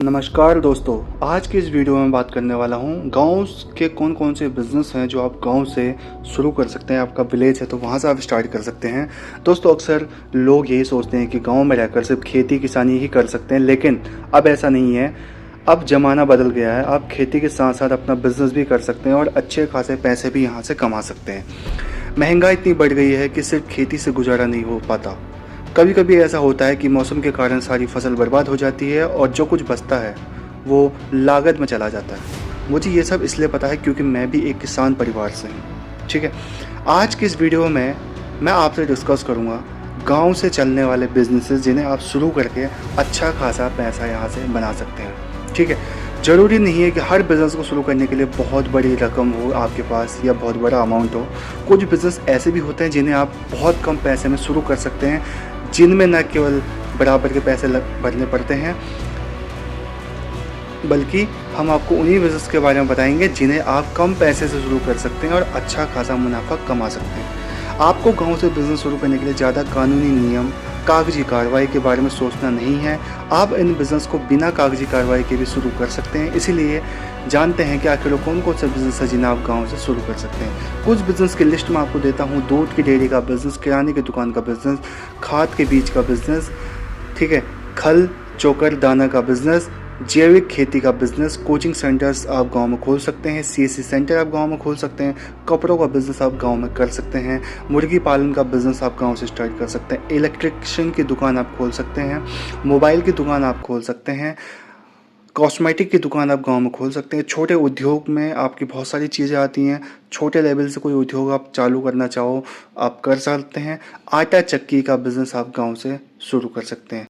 नमस्कार दोस्तों, आज की इस वीडियो में बात करने वाला हूँ गाँव के कौन कौन से बिज़नेस हैं जो आप गाँव से शुरू कर सकते हैं। आपका विलेज है तो वहाँ से आप स्टार्ट कर सकते हैं। दोस्तों, अक्सर लोग यही सोचते हैं कि गांव में रहकर सिर्फ खेती किसानी ही कर सकते हैं, लेकिन अब ऐसा नहीं है। अब ज़माना बदल गया है। आप खेती के साथ साथ अपना बिज़नेस भी कर सकते हैं और अच्छे खासे पैसे भी यहाँ से कमा सकते हैं। महंगाई इतनी बढ़ गई है कि सिर्फ खेती से गुजारा नहीं हो पाता। कभी कभी ऐसा होता है कि मौसम के कारण सारी फसल बर्बाद हो जाती है और जो कुछ बचता है वो लागत में चला जाता है। मुझे ये सब इसलिए पता है क्योंकि मैं भी एक किसान परिवार से हूँ। ठीक है, आज की इस वीडियो में मैं आपसे डिस्कस करूँगा गांव से चलने वाले बिजनेसेस जिन्हें आप शुरू करके अच्छा खासा पैसा यहाँ से बना सकते हैं। ठीक है, ज़रूरी नहीं है कि हर बिज़नेस को शुरू करने के लिए बहुत बड़ी रकम हो आपके पास या बहुत बड़ा अमाउंट हो। कुछ बिज़नेस ऐसे भी होते हैं जिन्हें आप बहुत कम पैसे में शुरू कर सकते हैं, जिनमें न केवल बराबर के पैसे भरने पड़ते हैं, बल्कि हम आपको उन्हीं बिज़नेस के बारे में बताएंगे जिन्हें आप कम पैसे से शुरू कर सकते हैं और अच्छा खासा मुनाफा कमा सकते हैं। आपको गांव से बिज़नेस शुरू करने के लिए ज़्यादा कानूनी नियम, कागजी कार्रवाई के बारे में सोचना नहीं है। आप इन बिज़नेस को बिना कागजी कार्रवाई के भी शुरू कर सकते हैं। इसीलिए जानते हैं कि आखिर कौन कौन सा बिज़नेस है जिन्हें आप गाँव से शुरू कर सकते हैं। कुछ बिज़नेस की लिस्ट मैं आपको देता हूँ। दूध की डेयरी का बिज़नेस, किराने की दुकान का बिज़नेस, खाद के बीज का बिज़नेस, ठीक है, खल चोकर दाना का बिज़नेस, जैविक खेती का बिज़नेस, कोचिंग सेंटर्स आप गांव में खोल सकते हैं, सीएससी सेंटर आप गांव में खोल सकते हैं, कपड़ों का बिज़नेस आप गांव में कर सकते हैं, मुर्गी पालन का बिज़नेस आप गांव से स्टार्ट कर सकते हैं, इलेक्ट्रिशियन की दुकान आप खोल सकते हैं, मोबाइल की दुकान आप खोल सकते हैं, कॉस्मेटिक की दुकान आप गांव में खोल सकते हैं। छोटे उद्योग में आपकी बहुत सारी चीज़ें आती हैं। छोटे लेवल से कोई उद्योग आप चालू करना चाहो आप कर सकते हैं। आटा चक्की का बिज़नेस आप गाँव से शुरू कर सकते हैं।